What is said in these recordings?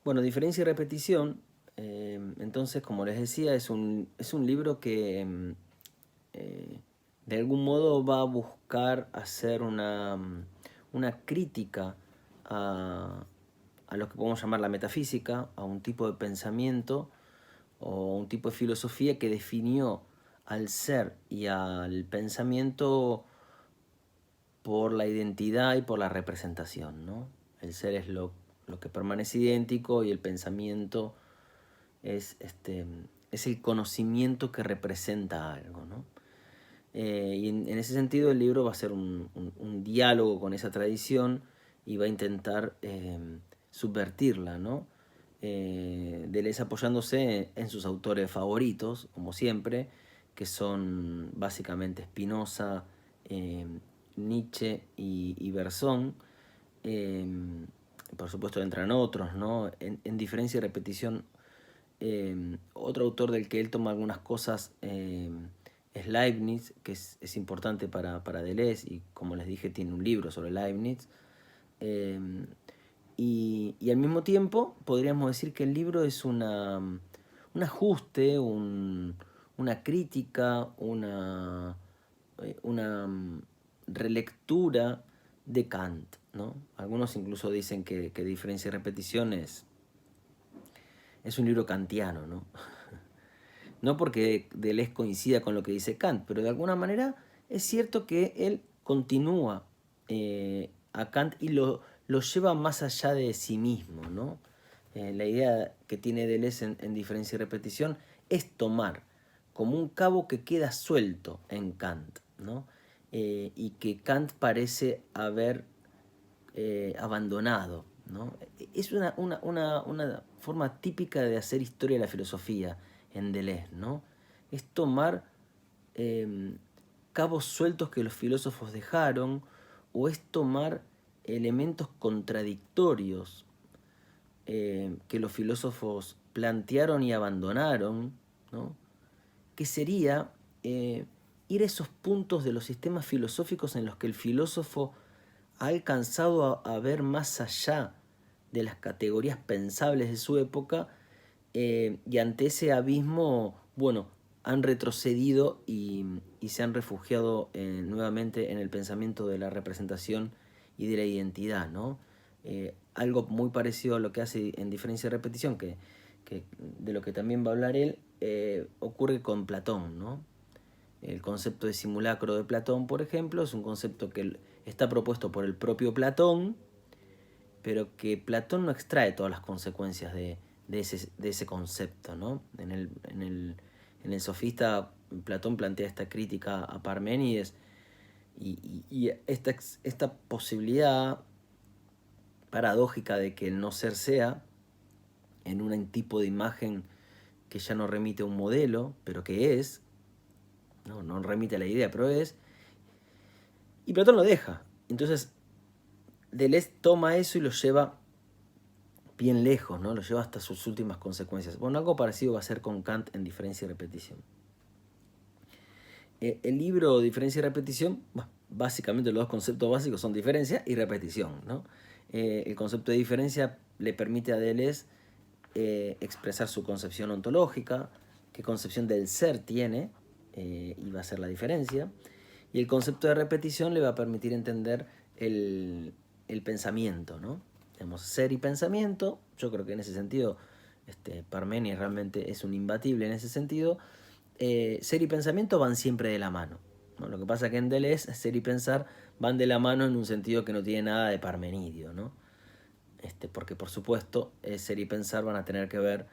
Bueno, diferencia y repetición, entonces, como les decía, es un libro que eh, de algún modo va a buscar hacer una crítica a, a lo que podemos llamar la metafísica, a un tipo de pensamiento o un tipo de filosofía que definió al ser y al pensamiento por la identidad y por la representación, ¿no? El ser es lo que permanece idéntico y el pensamiento es el conocimiento que representa algo, ¿no? Y en ese sentido el libro va a ser un diálogo con esa tradición y va a intentar subvertirla, ¿no? Deleuze apoyándose en sus autores favoritos, como siempre, que son básicamente Spinoza, eh, Nietzsche y Berzón. Eh, por supuesto entran otros, ¿no? En diferencia y repetición, otro autor del que él toma algunas cosas es Leibniz, que es importante para Deleuze, y como les dije, tiene un libro sobre Leibniz. Eh, y al mismo tiempo podríamos decir que el libro es un ajuste, una crítica, una relectura de Kant, ¿no? Algunos incluso dicen que Diferencia y Repetición es un libro kantiano, ¿no? No porque Deleuze coincida con lo que dice Kant, pero de alguna manera es cierto que él continúa a Kant y lo lleva más allá de sí mismo, ¿no? La idea que tiene Deleuze en Diferencia y Repetición es tomar como un cabo que queda suelto en Kant, ¿no? Y que Kant parece haber abandonado, ¿no? Es una forma típica de hacer historia de la filosofía en Deleuze, ¿no? Es tomar eh, cabos sueltos que los filósofos dejaron, o es tomar elementos contradictorios que los filósofos plantearon y abandonaron, ¿no? Que sería ir a esos puntos de los sistemas filosóficos en los que el filósofo ha alcanzado a ver más allá de las categorías pensables de su época, y ante ese abismo, bueno, han retrocedido y se han refugiado nuevamente en el pensamiento de la representación y de la identidad, ¿no? Algo muy parecido a lo que hace en Diferencia y Repetición, que de lo que también va a hablar él, ocurre con Platón, ¿no? El concepto de simulacro de Platón, por ejemplo, es un concepto que está propuesto por el propio Platón, pero que Platón no extrae todas las consecuencias de ese concepto, ¿no? En el Sofista, Platón plantea esta crítica a Parménides y esta posibilidad paradójica de que el no ser sea en un tipo de imagen que ya no remite a un modelo, pero que es, no remite a la idea, pero es, y Platón lo deja. Entonces, Deleuze toma eso y lo lleva bien lejos, ¿no? Lo lleva hasta sus últimas consecuencias. Bueno, algo parecido va a ser con Kant en Diferencia y Repetición. El libro Diferencia y Repetición, bueno, básicamente los dos conceptos básicos son diferencia y repetición, ¿no? El concepto de diferencia le permite a Deleuze expresar su concepción ontológica, qué concepción del ser tiene, y va a ser la diferencia. Y el concepto de repetición le va a permitir entender el pensamiento, ¿no? Tenemos ser y pensamiento. Yo creo que en ese sentido, Parmenides realmente es un imbatible en ese sentido. Ser y pensamiento van siempre de la mano, ¿no? Lo que pasa es que en Deleuze ser y pensar van de la mano en un sentido que no tiene nada de parmenidio, ¿no? Porque por supuesto ser y pensar van a tener que ver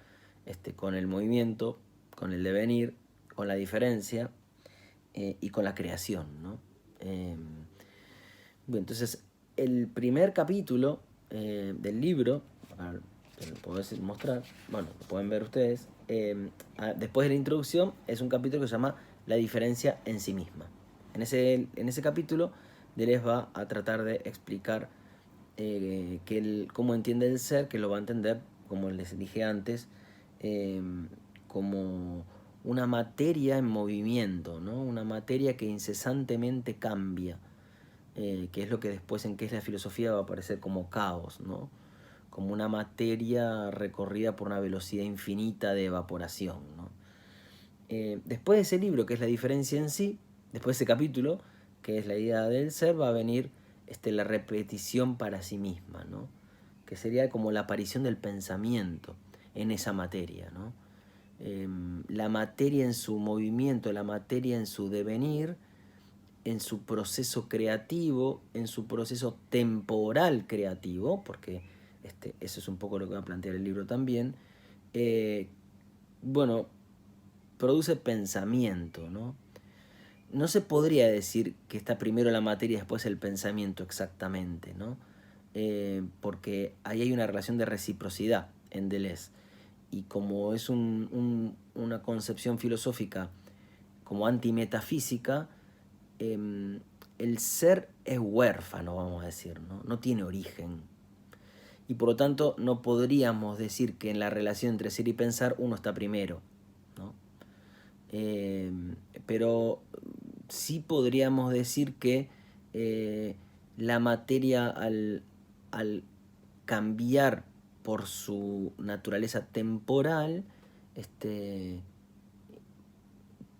con el movimiento, con el devenir, con la diferencia y con la creación, ¿no? Bueno, entonces el primer capítulo del libro, lo puedo mostrar, bueno, lo pueden ver ustedes, después de la introducción es un capítulo que se llama La diferencia en sí misma. En ese capítulo Deleuze va a tratar de explicar cómo entiende el ser, que lo va a entender, como les dije antes, eh, como una materia en movimiento, ¿no? Una materia que incesantemente cambia, que es lo que después en qué es la filosofía va a aparecer como caos, ¿no? como una materia recorrida por una velocidad infinita de evaporación, ¿no? Después de ese libro, que es la diferencia en sí, después de ese capítulo, que es la idea del ser, va a venir la repetición para sí misma, ¿no? Que sería como la aparición del pensamiento en esa materia, ¿no? La materia en su movimiento, la materia en su devenir, en su proceso creativo, en su proceso temporal creativo, porque eso es un poco lo que va a plantear el libro también, bueno, produce pensamiento, ¿no? No se podría decir que está primero la materia y después el pensamiento exactamente, ¿no? Porque ahí hay una relación de reciprocidad en Deleuze. Y como es una concepción filosófica como antimetafísica, el ser es huérfano, vamos a decir, ¿no? No tiene origen. Y por lo tanto no podríamos decir que en la relación entre ser y pensar uno está primero, ¿no? Pero sí podríamos decir que la materia al cambiar por su naturaleza temporal,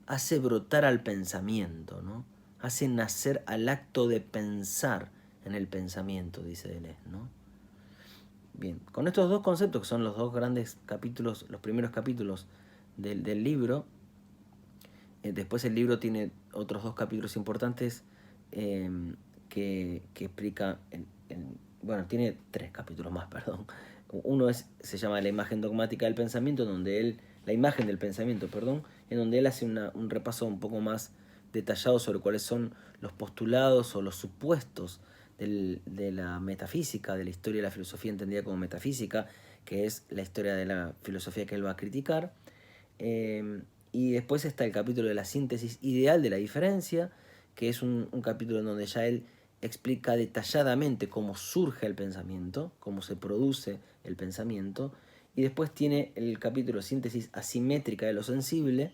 hace brotar al pensamiento, ¿no? Hace nacer al acto de pensar en el pensamiento, dice Deleuze, ¿no? Bien, con estos dos conceptos, que son los dos grandes capítulos, los primeros capítulos del libro, después el libro tiene otros dos capítulos importantes que explica, bueno, tiene tres capítulos más, perdón. Uno se llama La imagen dogmática del pensamiento, la imagen del pensamiento, perdón, en donde él hace un repaso un poco más detallado sobre cuáles son los postulados o los supuestos de la metafísica, de la historia de la filosofía entendida como metafísica, que es la historia de la filosofía que él va a criticar. Y después está el capítulo de la síntesis ideal de la diferencia, que es un capítulo en donde ya él explica detalladamente cómo surge el pensamiento, cómo se produce el pensamiento. Y después tiene el capítulo síntesis asimétrica de lo sensible,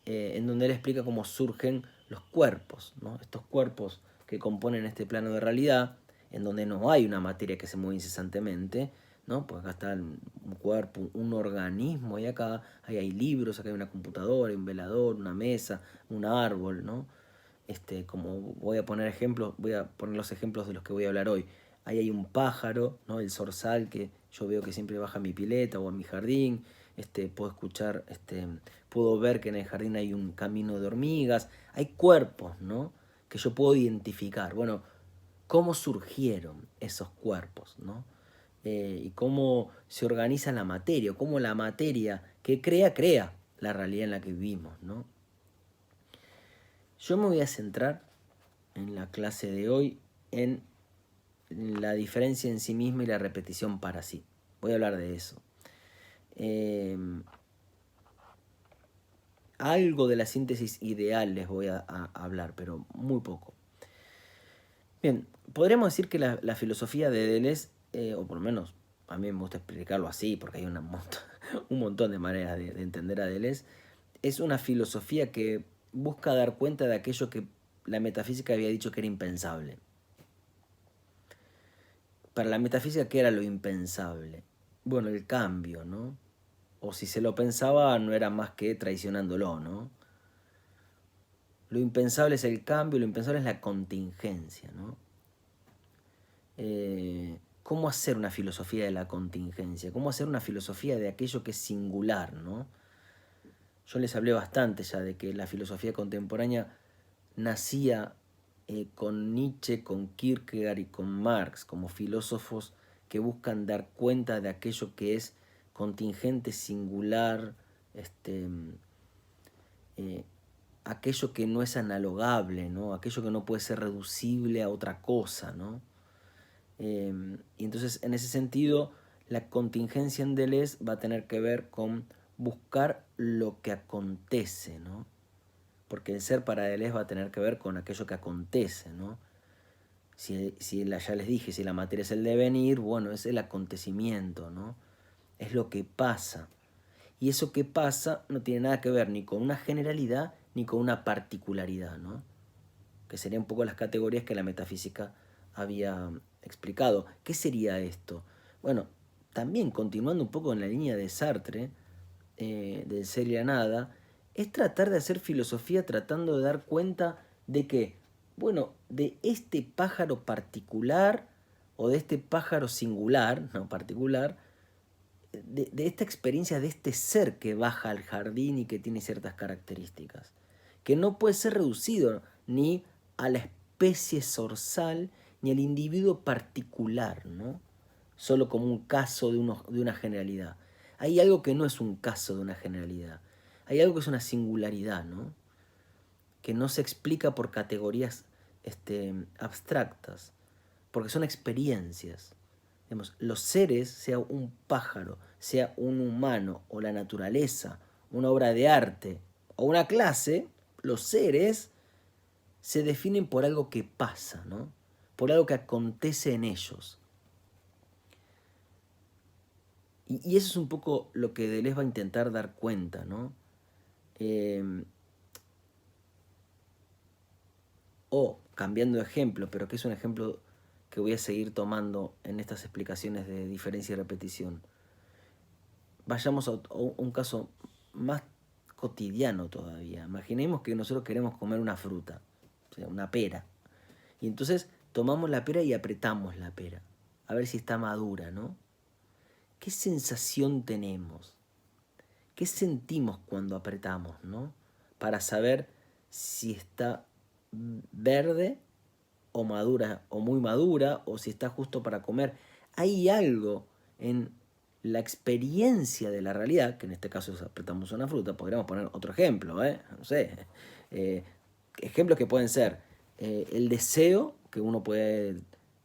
en donde él explica cómo surgen los cuerpos, ¿no? Estos cuerpos que componen este plano de realidad, en donde no hay una materia que se mueve incesantemente, ¿no? Pues acá está un cuerpo, un organismo, y acá hay libros, acá hay una computadora, un velador, una mesa, un árbol, ¿no? Como voy a poner ejemplos, voy a poner los ejemplos de los que voy a hablar hoy. Ahí hay un pájaro, ¿no? El zorzal, que yo veo que siempre baja a mi pileta o a mi jardín. Puedo escuchar, puedo ver que en el jardín hay un camino de hormigas. Hay cuerpos, ¿no? Que yo puedo identificar. Bueno, ¿cómo surgieron esos cuerpos, ¿no? Y cómo se organiza la materia, o cómo la materia que crea la realidad en la que vivimos, ¿no? Yo me voy a centrar en la clase de hoy en la diferencia en sí misma y la repetición para sí. Voy a hablar de eso. Algo de la síntesis ideal les voy a hablar, pero muy poco. Bien, podríamos decir que la filosofía de Deleuze, o por lo menos a mí me gusta explicarlo así, porque hay un montón de maneras de entender a Deleuze, es una filosofía que busca dar cuenta de aquello que la metafísica había dicho que era impensable. Para la metafísica, ¿qué era lo impensable? Bueno, el cambio, ¿no? O si se lo pensaba, no era más que traicionándolo, ¿no? Lo impensable es el cambio, lo impensable es la contingencia, ¿no? ¿Cómo hacer una filosofía de la contingencia? ¿Cómo hacer una filosofía de aquello que es singular, ¿no? Yo les hablé bastante ya de que la filosofía contemporánea nacía con Nietzsche, con Kierkegaard y con Marx como filósofos que buscan dar cuenta de aquello que es contingente, singular, aquello que no es analogable, ¿no? Aquello que no puede ser reducible a otra cosa, ¿no? Y entonces, en ese sentido, la contingencia en Deleuze va a tener que ver con buscar lo que acontece, ¿no? Porque el ser para Deleuze va a tener que ver con aquello que acontece, ¿no? Ya les dije, si la materia es el devenir, bueno, es el acontecimiento, ¿no? Es lo que pasa. Y eso que pasa no tiene nada que ver ni con una generalidad ni con una particularidad, ¿no? Que serían un poco las categorías que la metafísica había explicado. ¿Qué sería esto? Bueno, también continuando un poco en la línea de Sartre, del ser y la nada, es tratar de hacer filosofía tratando de dar cuenta de que, bueno, de este pájaro particular o de este pájaro singular, no particular, de esta experiencia de este ser que baja al jardín y que tiene ciertas características, que no puede ser reducido ni a la especie zorzal ni al individuo particular, ¿no? Solo como un caso de una generalidad. Hay algo que no es un caso de una generalidad, hay algo que es una singularidad, ¿no? Que no se explica por categorías abstractas, porque son experiencias. Digamos, los seres, sea un pájaro, sea un humano o la naturaleza, una obra de arte o una clase, los seres se definen por algo que pasa, ¿no? Por algo que acontece en ellos. Y eso es un poco lo que Deleuze va a intentar dar cuenta, ¿no? O, cambiando de ejemplo, pero que es un ejemplo que voy a seguir tomando en estas explicaciones de diferencia y repetición. Vayamos a un caso más cotidiano todavía. Imaginemos que nosotros queremos comer una fruta, o sea, una pera. Y entonces tomamos la pera y apretamos la pera, a ver si está madura, ¿no? ¿Qué sensación tenemos? ¿Qué sentimos cuando apretamos, ¿no? Para saber si está verde o madura, o muy madura, o si está justo para comer. Hay algo en la experiencia de la realidad, que en este caso es apretamos una fruta, podríamos poner otro ejemplo, no sé, ejemplos que pueden ser el deseo que uno puede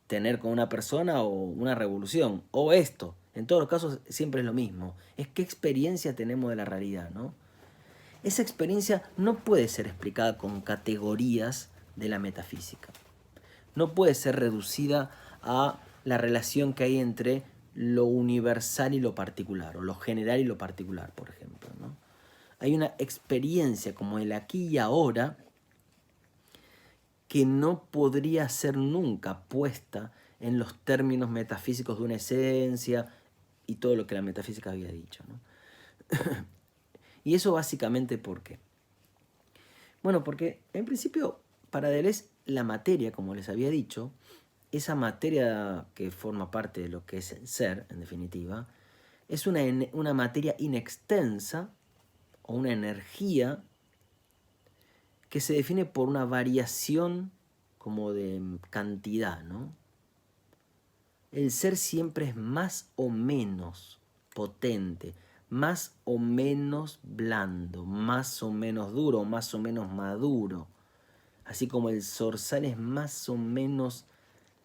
tener con una persona o una revolución, o esto. En todos los casos siempre es lo mismo, es qué experiencia tenemos de la realidad, ¿no? Esa experiencia no puede ser explicada con categorías de la metafísica. No puede ser reducida a la relación que hay entre lo universal y lo particular, o lo general y lo particular, por ejemplo, ¿no? Hay una experiencia como el aquí y ahora que no podría ser nunca puesta en los términos metafísicos de una esencia y todo lo que la metafísica había dicho, ¿no? Y eso básicamente ¿por qué? Bueno, porque en principio para Deleuze la materia, como les había dicho, esa materia que forma parte de lo que es el ser, en definitiva, es una materia inextensa o una energía que se define por una variación como de cantidad, ¿no? El ser siempre es más o menos potente, más o menos blando, más o menos duro, más o menos maduro. Así como el zorzal es más o menos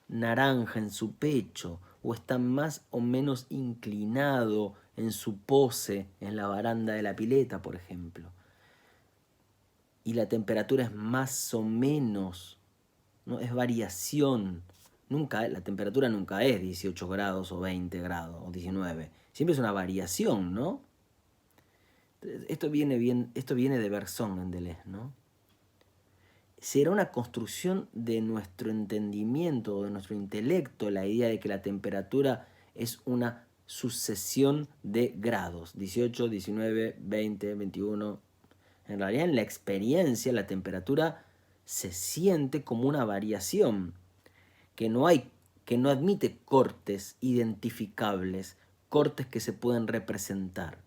naranja en su pecho, o está más o menos inclinado en su pose en la baranda de la pileta, por ejemplo. Y la temperatura es más o menos, ¿no? Es variación. La temperatura nunca es 18 grados o 20 grados o 19. Siempre es una variación, ¿no? Esto viene de Bergson en Deleuze, ¿no? Será una construcción de nuestro entendimiento, de nuestro intelecto, la idea de que la temperatura es una sucesión de grados, 18, 19, 20, 21. En realidad, en la experiencia, la temperatura se siente como una variación, que no admite cortes identificables, cortes que se pueden representar.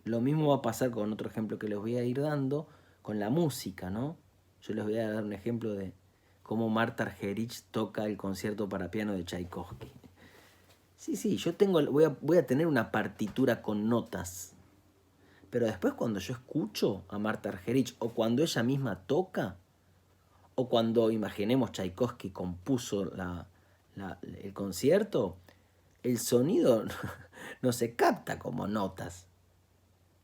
Lo mismo va a pasar con otro ejemplo que les voy a ir dando, con la música, ¿no? Yo les voy a dar un ejemplo de cómo Marta Argerich toca el concierto para piano de Tchaikovsky. Sí, yo voy a tener una partitura con notas, pero después cuando yo escucho a Marta Argerich, o cuando ella misma toca, o cuando, imaginemos, Tchaikovsky compuso el concierto, el sonido no se capta como notas.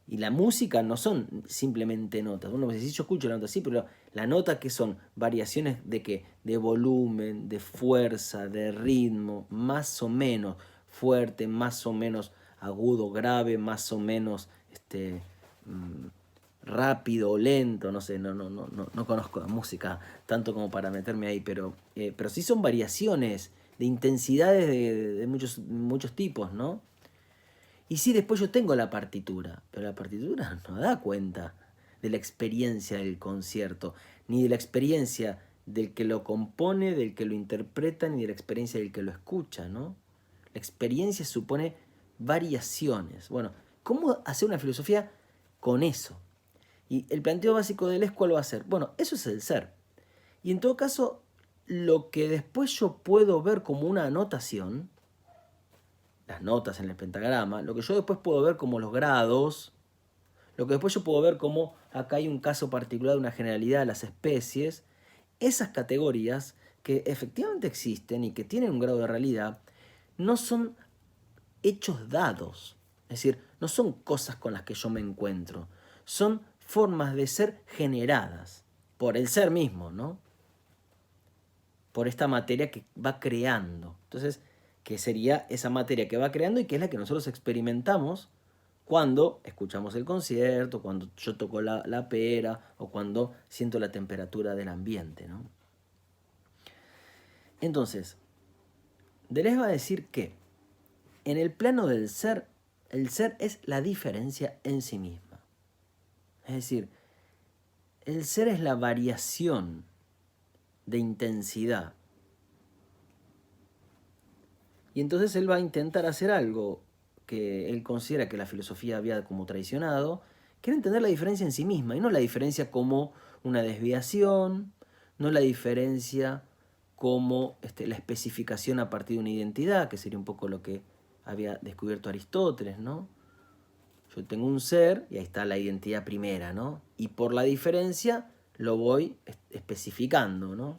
Y la música no son simplemente notas. Uno me dice, sí, yo escucho la nota, sí, pero la nota que son variaciones de qué, de volumen, de fuerza, de ritmo, más o menos fuerte, más o menos agudo, grave, más o menos rápido o lento, no sé, no conozco la música tanto como para meterme ahí, pero sí son variaciones de intensidades de muchos tipos, ¿no? Y sí, después yo tengo la partitura, pero la partitura no da cuenta de la experiencia del concierto, ni de la experiencia del que lo compone, del que lo interpreta, ni de la experiencia del que lo escucha, ¿no? La experiencia supone variaciones. Bueno, ¿cómo hacer una filosofía con eso? Y el planteo básico del es, ¿cuál va a ser? Bueno, eso es el ser. Y en todo caso, lo que después yo puedo ver como una anotación, las notas en el pentagrama, lo que yo después puedo ver como los grados, lo que después yo puedo ver como acá hay un caso particular de una generalidad de las especies, esas categorías que efectivamente existen y que tienen un grado de realidad, no son hechos dados, es decir, no son cosas con las que yo me encuentro, son formas de ser generadas por el ser mismo, ¿no? Por esta materia que va creando. Entonces, ¿qué sería esa materia que va creando y que es la que nosotros experimentamos cuando escuchamos el concierto, cuando yo toco la pera o cuando siento la temperatura del ambiente, ¿no? Entonces, Deleuze va a decir que en el plano del ser, el ser es la diferencia en sí misma. Es decir, el ser es la variación de intensidad. Y entonces él va a intentar hacer algo que él considera que la filosofía había como traicionado, que era entender la diferencia en sí misma, y no la diferencia como una desviación, no la diferencia como la especificación a partir de una identidad, que sería un poco lo que había descubierto Aristóteles, ¿no? Yo tengo un ser y ahí está la identidad primera, ¿no? Y por la diferencia lo voy especificando, ¿no?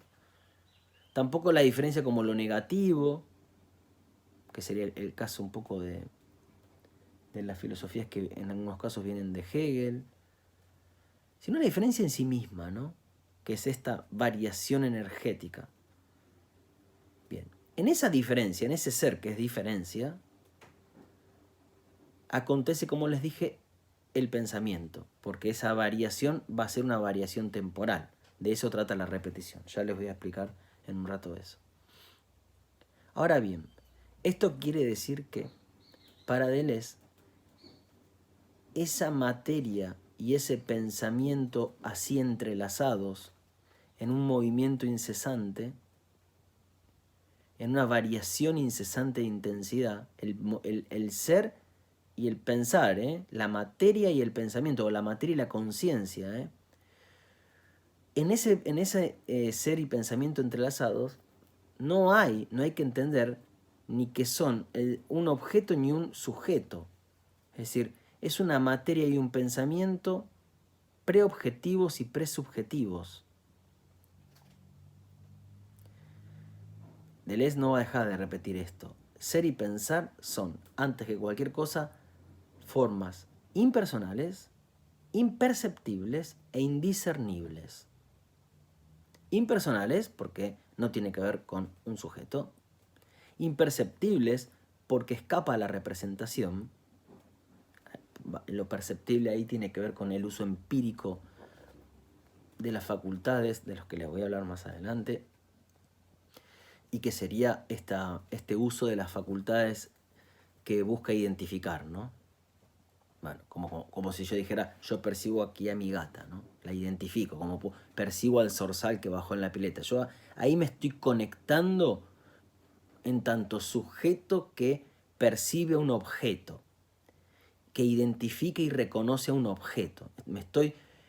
Tampoco la diferencia como lo negativo, que sería el caso un poco de las filosofías que en algunos casos vienen de Hegel, sino la diferencia en sí misma, ¿no? Que es esta variación energética. Bien, en esa diferencia, en ese ser que es diferencia, acontece, como les dije, el pensamiento, porque esa variación va a ser una variación temporal. De eso trata la repetición. Ya les voy a explicar en un rato eso. Ahora bien, esto quiere decir que para Deleuze esa materia y ese pensamiento así entrelazados en un movimiento incesante, en una variación incesante de intensidad, el ser y el pensar, la materia y el pensamiento, o la materia y la conciencia, en ese ser y pensamiento entrelazados, no hay que entender ni que son un objeto ni un sujeto. Es decir, es una materia y un pensamiento preobjetivos y presubjetivos. Deleuze no va a dejar de repetir esto. Ser y pensar son, antes que cualquier cosa, formas impersonales, imperceptibles e indiscernibles. Impersonales porque no tiene que ver con un sujeto. Imperceptibles porque escapa a la representación. Lo perceptible ahí tiene que ver con el uso empírico de las facultades, de los que les voy a hablar más adelante, y que sería este uso de las facultades que busca identificar, ¿no? Bueno, como si yo dijera, yo percibo aquí a mi gata, ¿no? La identifico, como percibo al zorzal que bajó en la pileta. Yo ahí me estoy conectando en tanto sujeto que percibe un objeto, que identifica y reconoce a un objeto.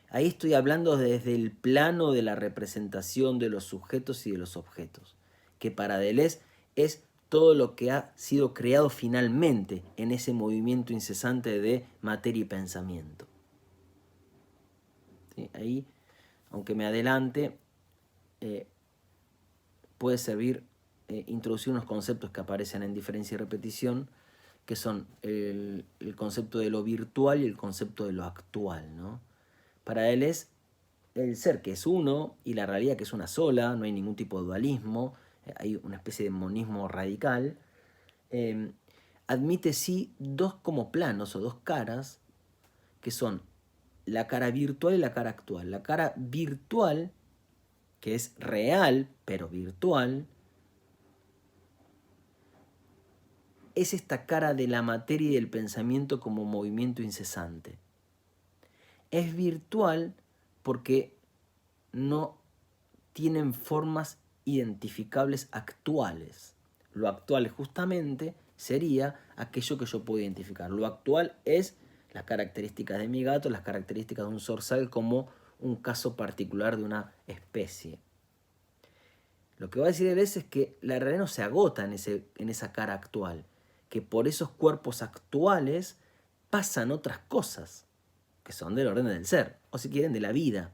Ahí estoy hablando desde el plano de la representación de los sujetos y de los objetos, que para Deleuze es todo lo que ha sido creado finalmente en ese movimiento incesante de materia y pensamiento. ¿Sí? Ahí, aunque me adelante, puede servir introducir unos conceptos que aparecen en diferencia y repetición, que son el concepto de lo virtual y el concepto de lo actual, ¿no? Para él es el ser que es uno y la realidad que es una sola, no hay ningún tipo de dualismo, hay una especie de monismo radical. Admite sí dos como planos o dos caras, que son la cara virtual y la cara actual. La cara virtual, que es real, pero virtual, es esta cara de la materia y del pensamiento como movimiento incesante. Es virtual porque no tienen formas identificables actuales. Lo actual justamente sería aquello que yo puedo identificar. Lo actual es las características de mi gato, las características de un zorzal como un caso particular de una especie. Lo que va a decir él es que la realidad no se agota en esa cara actual, que por esos cuerpos actuales pasan otras cosas que son del orden del ser, o si quieren de la vida.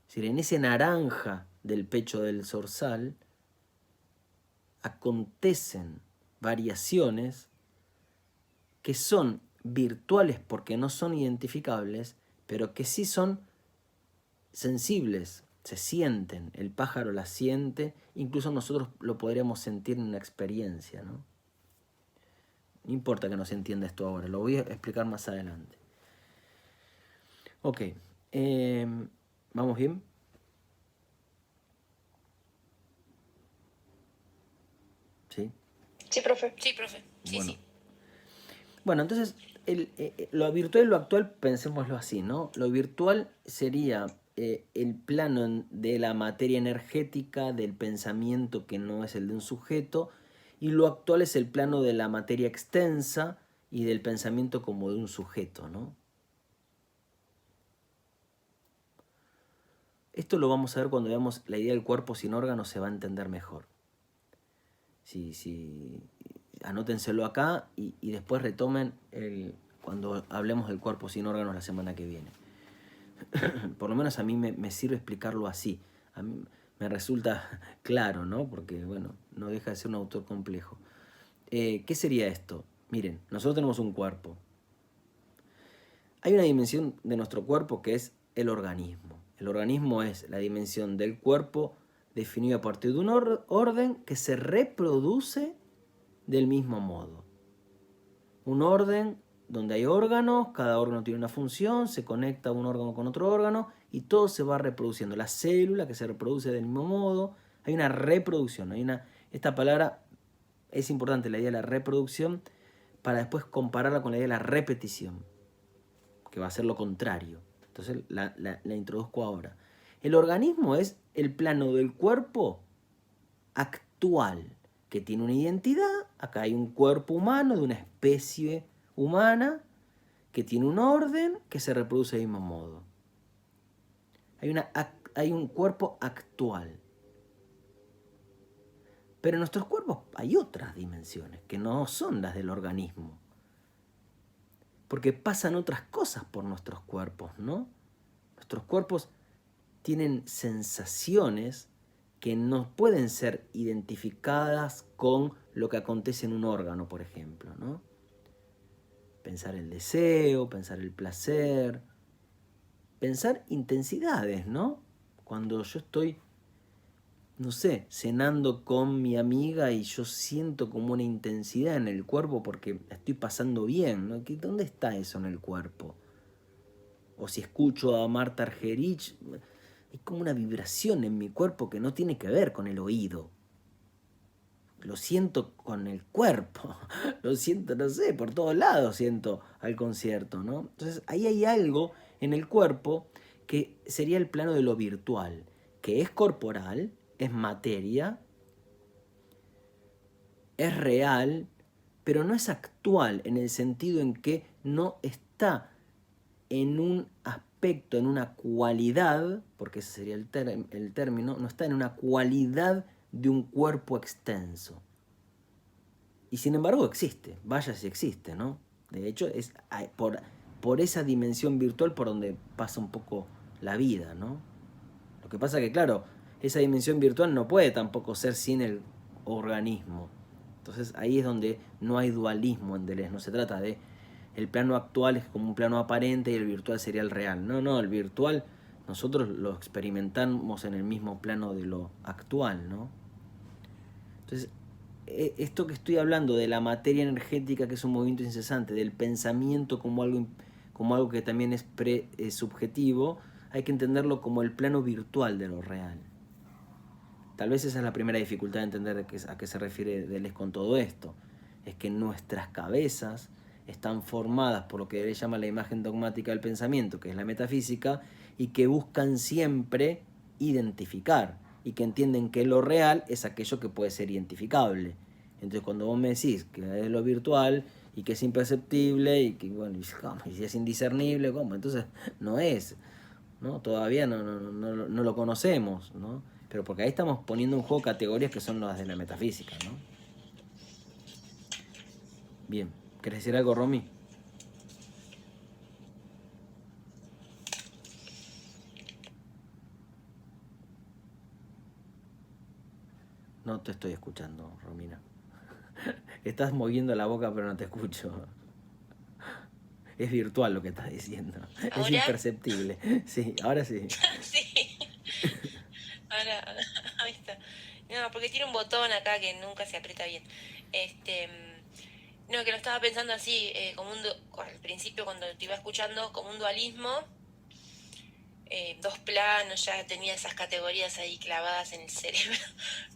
Es decir, en ese naranja del pecho del zorzal acontecen variaciones que son virtuales porque no son identificables, pero que sí son sensibles, se sienten, el pájaro la siente, incluso nosotros lo podríamos sentir en una experiencia, ¿no? No importa que no se entienda esto ahora, lo voy a explicar más adelante. Ok, ¿vamos bien? ¿Sí? Sí, profe. Sí, profe. Sí, Bueno. sí. Bueno, entonces, lo virtual y lo actual, pensémoslo así, ¿no? Lo virtual sería el plano de la materia energética, del pensamiento que no es el de un sujeto, y lo actual es el plano de la materia extensa y del pensamiento como de un sujeto, ¿no? Esto lo vamos a ver cuando veamos la idea del cuerpo sin órganos, se va a entender mejor. Anótenselo acá y después retomen cuando hablemos del cuerpo sin órganos la semana que viene. Por lo menos a mí me sirve explicarlo así. A mí me resulta claro, ¿no? Porque, bueno, no deja de ser un autor complejo. ¿Qué sería esto? Miren, nosotros tenemos un cuerpo. Hay una dimensión de nuestro cuerpo que es el organismo. El organismo es la dimensión del cuerpo definida a partir de un orden que se reproduce del mismo modo. Un orden donde hay órganos, cada órgano tiene una función, se conecta un órgano con otro órgano y todo se va reproduciendo. La célula que se reproduce del mismo modo, hay una reproducción. Esta palabra es importante, la idea de la reproducción, para después compararla con la idea de la repetición, que va a ser lo contrario. Entonces la introduzco ahora. El organismo es el plano del cuerpo actual, que tiene una identidad. Acá hay un cuerpo humano de una especie humana que tiene un orden que se reproduce del mismo modo. Hay un cuerpo actual. Pero en nuestros cuerpos hay otras dimensiones que no son las del organismo. Porque pasan otras cosas por nuestros cuerpos, ¿no? Nuestros cuerpos tienen sensaciones que no pueden ser identificadas con lo que acontece en un órgano, por ejemplo, ¿no? Pensar el deseo, pensar el placer, pensar intensidades, ¿no? Cuando yo estoy, no sé, cenando con mi amiga y yo siento como una intensidad en el cuerpo porque la estoy pasando bien, ¿no? ¿Dónde está eso en el cuerpo? O si escucho a Marta Argerich, hay como una vibración en mi cuerpo que no tiene que ver con el oído. Lo siento con el cuerpo, lo siento, no sé, por todos lados siento al concierto, ¿no? Entonces ahí hay algo en el cuerpo que sería el plano de lo virtual, que es corporal, es materia, es real, pero no es actual en el sentido en que no está en un aspecto, en una cualidad, porque ese sería el término, no está en una cualidad de un cuerpo extenso. Y sin embargo existe, vaya si existe, ¿no? De hecho, es por esa dimensión virtual por donde pasa un poco la vida, ¿no? Lo que pasa que, claro, esa dimensión virtual no puede tampoco ser sin el organismo. Entonces ahí es donde no hay dualismo en Deleuze, no se trata de el plano actual es como un plano aparente y el virtual sería el real. No, el virtual nosotros lo experimentamos en el mismo plano de lo actual, ¿no? Entonces, esto que estoy hablando de la materia energética, que es un movimiento incesante, del pensamiento como algo que también es subjetivo, hay que entenderlo como el plano virtual de lo real. Tal vez esa es la primera dificultad de entender a qué se refiere Deleuze con todo esto. es que nuestras cabezas están formadas por lo que él llama la imagen dogmática del pensamiento, que es la metafísica, y que buscan siempre identificar, y que entienden que lo real es aquello que puede ser identificable. Entonces cuando vos me decís que es lo virtual y que es imperceptible y que bueno, y si es indiscernible, ¿cómo? Entonces no es, ¿no? Todavía no lo conocemos, ¿no? Pero porque ahí estamos poniendo en juego categorías que son las de la metafísica, ¿no? Bien, ¿querés decir algo, Romy? No te estoy escuchando, Romina. Estás moviendo la boca pero no te escucho. Es virtual lo que estás diciendo. Es ¿Ahora? imperceptible. Sí, ahora sí. Sí. Ahí está. No, porque tiene un botón acá que nunca se aprieta bien. No, que lo estaba pensando así, como al principio cuando te iba escuchando, como un dualismo, dos planos, ya tenía esas categorías ahí clavadas en el cerebro.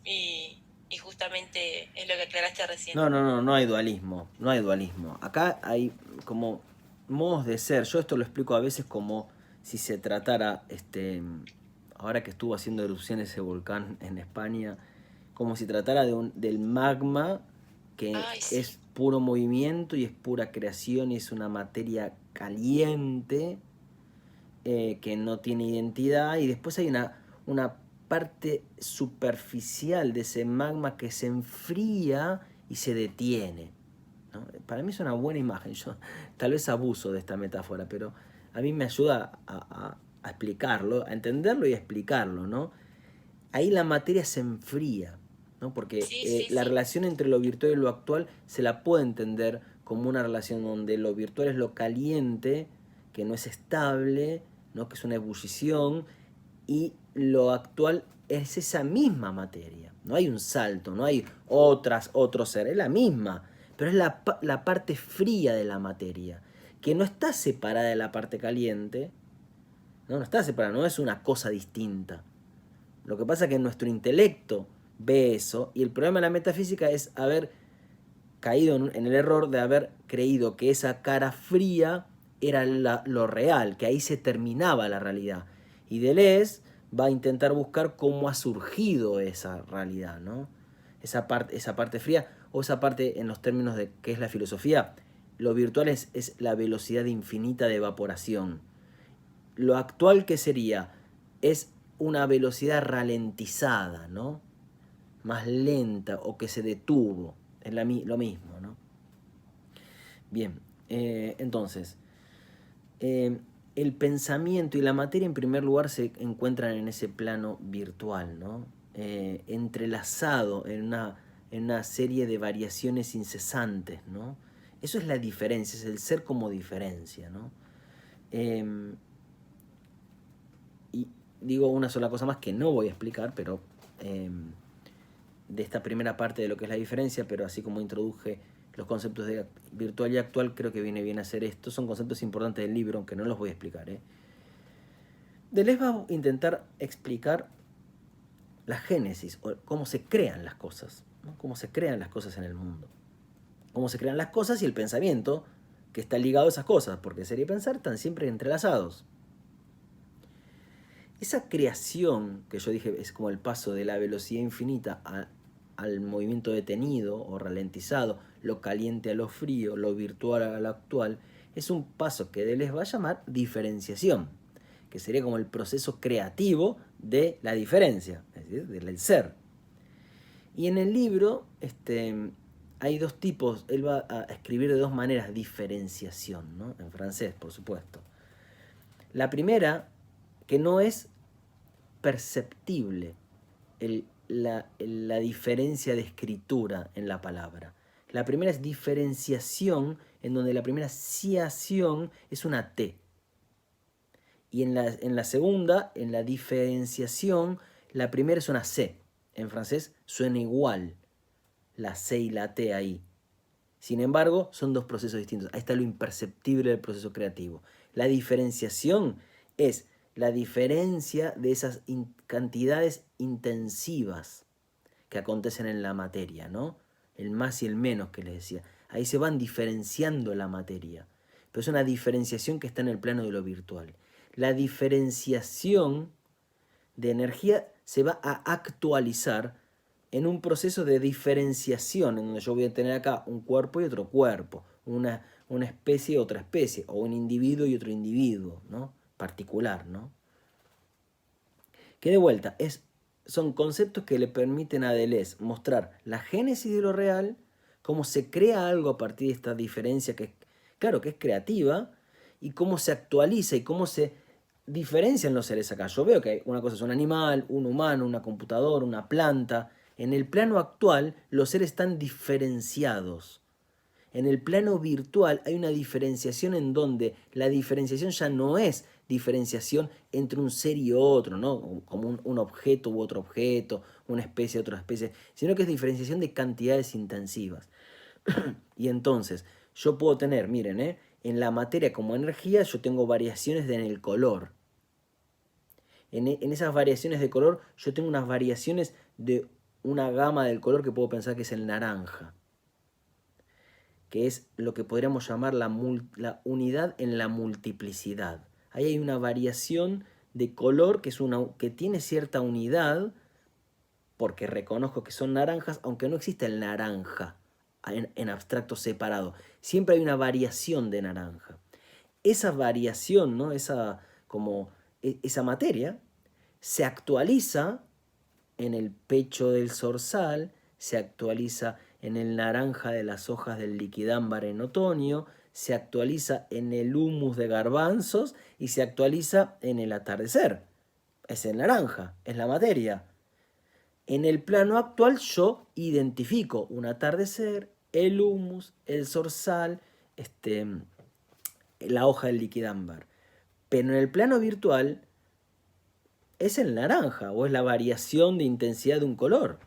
Y justamente es lo que aclaraste recién. No hay dualismo. No hay dualismo. Acá hay como modos de ser. Yo esto lo explico a veces como si se tratara, ahora que estuvo haciendo erupción ese volcán en España, como si tratara del magma que Ay, sí. es puro movimiento y es pura creación y es una materia caliente que no tiene identidad, y después hay una parte superficial de ese magma que se enfría y se detiene, ¿no? Para mí es una buena imagen. Yo tal vez abuso de esta metáfora, pero a mí me ayuda a explicarlo, a entenderlo y a explicarlo, ¿no? Ahí la materia se enfría, ¿no? Porque Sí, sí, la sí. relación entre lo virtual y lo actual se la puede entender como una relación donde lo virtual es lo caliente, que no es estable, ¿no? Que es una ebullición, y lo actual es esa misma materia. No hay un salto, no hay otro ser, es la misma, pero es la parte fría de la materia, que no está separada de la parte caliente, no está separada, no es una cosa distinta. Lo que pasa es que nuestro intelecto ve eso, y el problema de la metafísica es haber caído en el error de haber creído que esa cara fría era lo real, que ahí se terminaba la realidad. Y Deleuze va a intentar buscar cómo ha surgido esa realidad, ¿no? Esa parte fría, o esa parte en los términos de qué es la filosofía. Lo virtual es la velocidad infinita de evaporación. Lo actual que sería es una velocidad ralentizada, ¿no? Más lenta o que se detuvo. Es lo mismo, ¿no? Bien, entonces, el pensamiento y la materia en primer lugar se encuentran en ese plano virtual, ¿no? Entrelazado en una serie de variaciones incesantes, ¿no? Eso es la diferencia, es el ser como diferencia, ¿no? Y digo una sola cosa más que no voy a explicar, pero de esta primera parte de lo que es la diferencia, pero así como introduje los conceptos de virtual y actual, creo que viene bien hacer esto. Son conceptos importantes del libro, aunque no los voy a explicar. Deleuze va a intentar explicar la génesis, o cómo se crean las cosas, ¿no? Cómo se crean las cosas en el mundo. Cómo se crean las cosas y el pensamiento que está ligado a esas cosas, porque ser y pensar están siempre entrelazados. Esa creación que yo dije es como el paso de la velocidad infinita al movimiento detenido o ralentizado, lo caliente a lo frío, lo virtual a lo actual, es un paso que Deleuze va a llamar diferenciación, que sería como el proceso creativo de la diferencia, es decir, del ser. Y en el libro hay dos tipos, él va a escribir de dos maneras diferenciación, ¿no? En francés, por supuesto. La primera, que no es perceptible la diferencia de escritura en la palabra. La primera es diferenciación, en donde la primera ciación es una T. Y en la segunda, en la diferenciación, la primera es una C. En francés suena igual la C y la T ahí. Sin embargo, son dos procesos distintos. Ahí está lo imperceptible del proceso creativo. La diferenciación es la diferencia de esas cantidades intensivas que acontecen en la materia, ¿no? el más y el menos que les decía. Ahí se van diferenciando la materia, pero es una diferenciación que está en el plano de lo virtual. La diferenciación de energía se va a actualizar en un proceso de diferenciación, en donde yo voy a tener acá un cuerpo y otro cuerpo, una especie y otra especie, o un individuo y otro individuo, ¿no? Particular, ¿no? Que de vuelta, son conceptos que le permiten a Deleuze mostrar la génesis de lo real, cómo se crea algo a partir de esta diferencia que, claro, que es creativa, y cómo se actualiza y cómo se diferencian los seres acá. Yo veo que una cosa es un animal, un humano, una computadora, una planta. En el plano actual, los seres están diferenciados. En el plano virtual hay una diferenciación en donde la diferenciación ya no es diferenciación entre un ser y otro, ¿no? Como un objeto u otro objeto, una especie u otra especie, sino que es diferenciación de cantidades intensivas. Y entonces, yo puedo tener, miren, en la materia como energía, yo tengo variaciones en el color. En esas variaciones de color, yo tengo unas variaciones de una gama del color que puedo pensar que es el naranja, que es lo que podríamos llamar la unidad en la multiplicidad. Ahí hay una variación de color que tiene cierta unidad, porque reconozco que son naranjas, aunque no existe el naranja en abstracto separado. Siempre hay una variación de naranja. Esa variación, ¿no? Esa materia se actualiza en el pecho del zorzal, se actualiza en el naranja de las hojas del liquidámbar en otoño, se actualiza en el humus de garbanzos y se actualiza en el atardecer. Es el naranja, es la materia. En el plano actual yo identifico un atardecer, el humus, el zorzal, la hoja del liquidámbar. Pero en el plano virtual es el naranja o es la variación de intensidad de un color,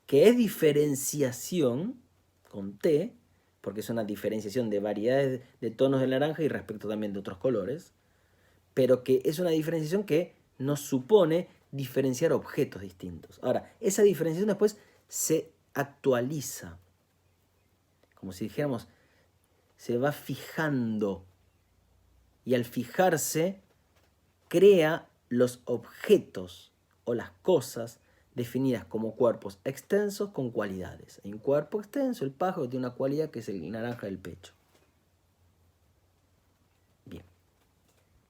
que es diferenciación con T, porque es una diferenciación de variedades de tonos de naranja y respecto también de otros colores, pero que es una diferenciación que nos supone diferenciar objetos distintos. Ahora, esa diferenciación después se actualiza, como si dijéramos, se va fijando, y al fijarse crea los objetos o las cosas definidas como cuerpos extensos con cualidades. Hay un cuerpo extenso, el pájaro tiene una cualidad que es el naranja del pecho.